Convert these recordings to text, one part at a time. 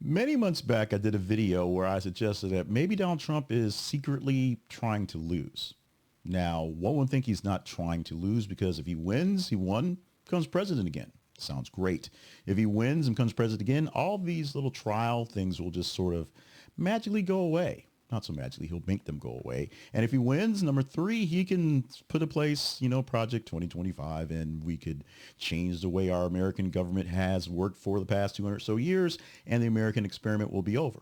Many months back, I did a video where I suggested that maybe Donald Trump is secretly trying to lose. Now, one would think he's not trying to lose because if he wins, he won, becomes president again. Sounds great. If he wins and becomes president again, all these little trial things will just sort of magically go away. Not so magically, he'll make them go away. And if he wins, number three, he can put in place, Project 2025, and we could change the way our American government has worked for the past 200 or so years, and the American experiment will be over.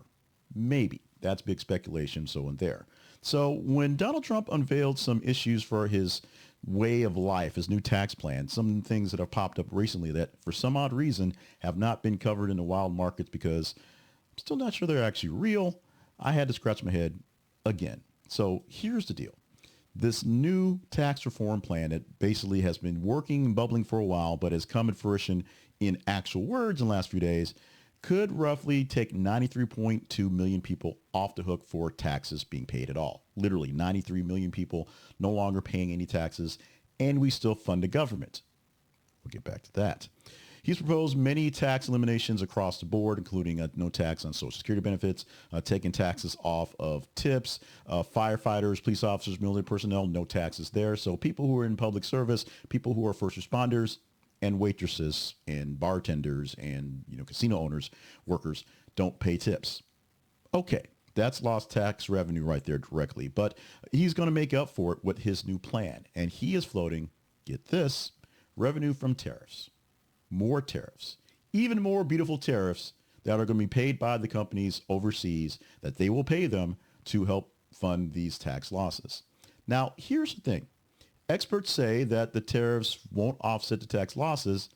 Maybe. That's big speculation, so in there. So when Donald Trump unveiled some issues for his way of life, his new tax plan, some things that have popped up recently that for some odd reason have not been covered in the wild markets because I'm still not sure they're actually real, I had to scratch my head again. So here's the deal. This new tax reform plan that basically has been working and bubbling for a while, but has come to fruition in actual words in the last few days, could roughly take 93.2 million people off the hook for taxes being paid at all. Literally 93 million people no longer paying any taxes, and we still fund the government. We'll get back to that. He's proposed many tax eliminations across the board, including no tax on Social Security benefits, taking taxes off of tips, firefighters, police officers, military personnel, no taxes there. So people who are in public service, people who are first responders, and waitresses and bartenders and casino owners, workers don't pay tips. Okay, that's lost tax revenue right there directly. But he's going to make up for it with his new plan. And he is floating, get this, revenue from tariffs. More tariffs, even more beautiful tariffs that are going to be paid by the companies overseas that they will pay them to help fund these tax losses. Now, here's the thing. Experts say that the tariffs won't offset the tax losses.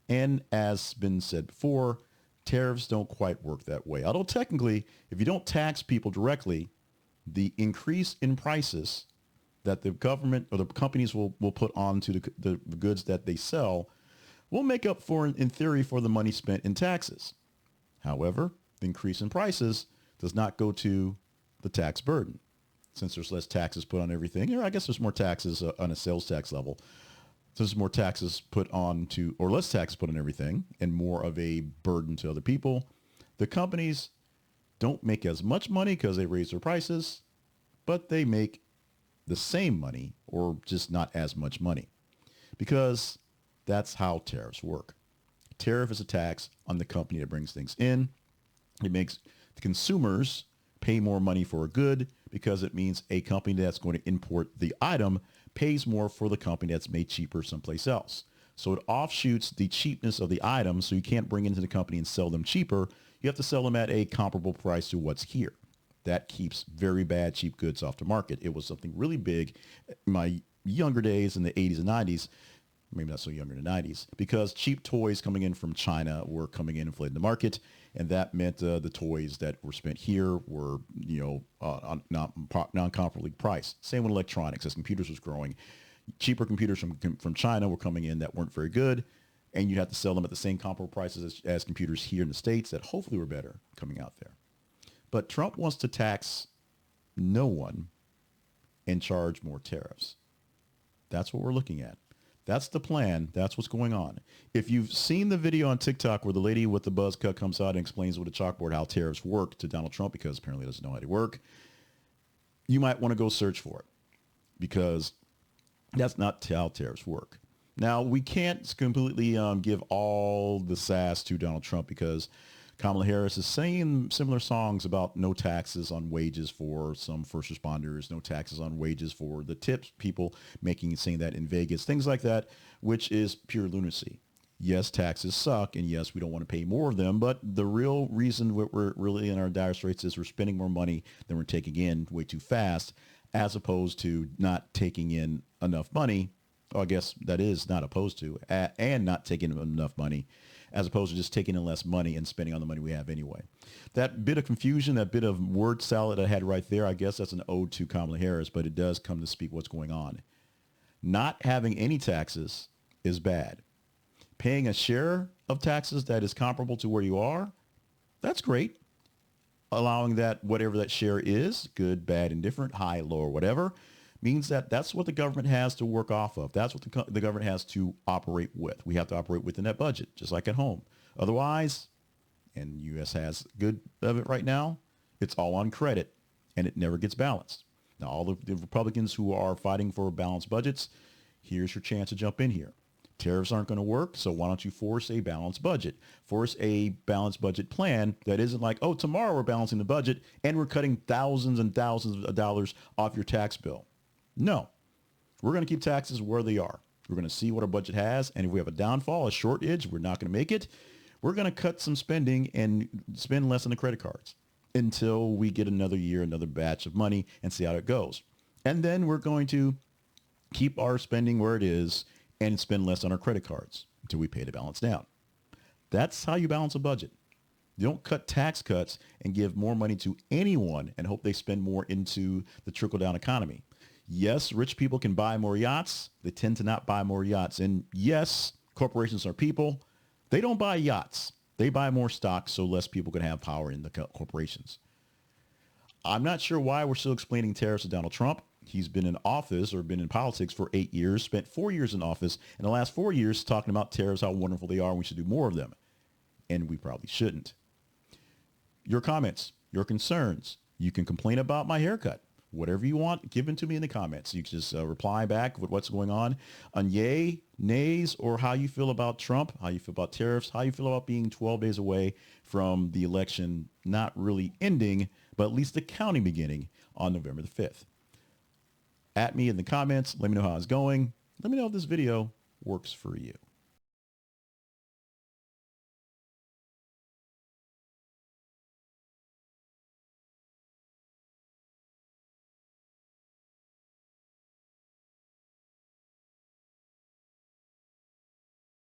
And as been said before, tariffs don't quite work that way. Although technically, if you don't tax people directly, the increase in prices that the government or the companies will put onto the goods that they sell will make up for, in theory, for the money spent in taxes. However, the increase in prices does not go to the tax burden. Since there's less taxes put on everything, or I guess there's more taxes on a sales tax level. So there's more taxes put on to, or less taxes put on everything, and more of a burden to other people. The companies don't make as much money because they raise their prices, but they make the same money or just not as much money because that's how tariffs work. Tariff is a tax on the company that brings things in. It makes the consumers pay more money for a good because it means a company that's going to import the item pays more for the company that's made cheaper someplace else. So it offshoots the cheapness of the items, so you can't bring into the company and sell them cheaper. You have to sell them at a comparable price to what's here. That keeps very bad cheap goods off the market. It was something really big in my younger days in the 80s and 90s. Maybe not so younger in the 90s, because cheap toys coming in from China were coming in and inflating the market. And that meant the toys that were spent here were, non-comparably priced. Same with electronics. As computers was growing, cheaper computers from China were coming in that weren't very good. And you had to sell them at the same comparable prices as computers here in the States that hopefully were better coming out there. But Trump wants to tax no one and charge more tariffs. That's what we're looking at. That's the plan. That's what's going on. If you've seen the video on TikTok where the lady with the buzz cut comes out and explains with a chalkboard how tariffs work to Donald Trump because apparently he doesn't know how they work, you might want to go search for it because that's not how tariffs work. Now, we can't completely give all the sass to Donald Trump because Kamala Harris is singing similar songs about no taxes on wages for some first responders, no taxes on wages for the tips people saying that in Vegas, things like that, which is pure lunacy. Yes, taxes suck, and yes, we don't want to pay more of them, but the real reason we're really in our dire straits is we're spending more money than we're taking in way too fast, as opposed to not taking in enough money. Well, I guess that is not opposed to, and not taking in enough money, as opposed to just taking in less money and spending on the money we have anyway. That bit of confusion, that bit of word salad I had right there, I guess that's an ode to Kamala Harris, but it does come to speak what's going on. Not having any taxes is bad. Paying a share of taxes that is comparable to where you are, that's great. Allowing that whatever that share is, good, bad, indifferent, high, low, or whatever, means that that's what the government has to work off of. That's what the government has to operate with. We have to operate within that budget, just like at home. Otherwise, and the U.S. has good of it right now. It's all on credit, and it never gets balanced. Now, all the Republicans who are fighting for balanced budgets, here's your chance to jump in here. Tariffs aren't going to work, so why don't you force a balanced budget? Force a balanced budget plan that isn't like, oh, tomorrow we're balancing the budget and we're cutting thousands and thousands of dollars off your tax bill. No, we're going to keep taxes where they are. We're going to see what our budget has, and if we have a downfall, a shortage, we're not going to make it. We're going to cut some spending and spend less on the credit cards until we get another year, another batch of money, and see how it goes. And then we're going to keep our spending where it is and spend less on our credit cards until we pay the balance down. That's how you balance a budget. You don't cut tax cuts and give more money to anyone and hope they spend more into the trickle-down economy. Yes, rich people can buy more yachts. They tend to not buy more yachts. And yes, corporations are people. They don't buy yachts. They buy more stocks so less people can have power in the corporations. I'm not sure why we're still explaining tariffs to Donald Trump. He's been in office or been in politics for 8 years, spent 4 years in office, and the last 4 years talking about tariffs, how wonderful they are, and we should do more of them. And we probably shouldn't. Your comments, your concerns. You can complain about my haircut. Whatever you want, give it to me in the comments. You can just reply back with what's going on yay, nays, or how you feel about Trump, how you feel about tariffs, how you feel about being 12 days away from the election not really ending, but at least the counting beginning on November the 5th. At me in the comments. Let me know how it's going. Let me know if this video works for you.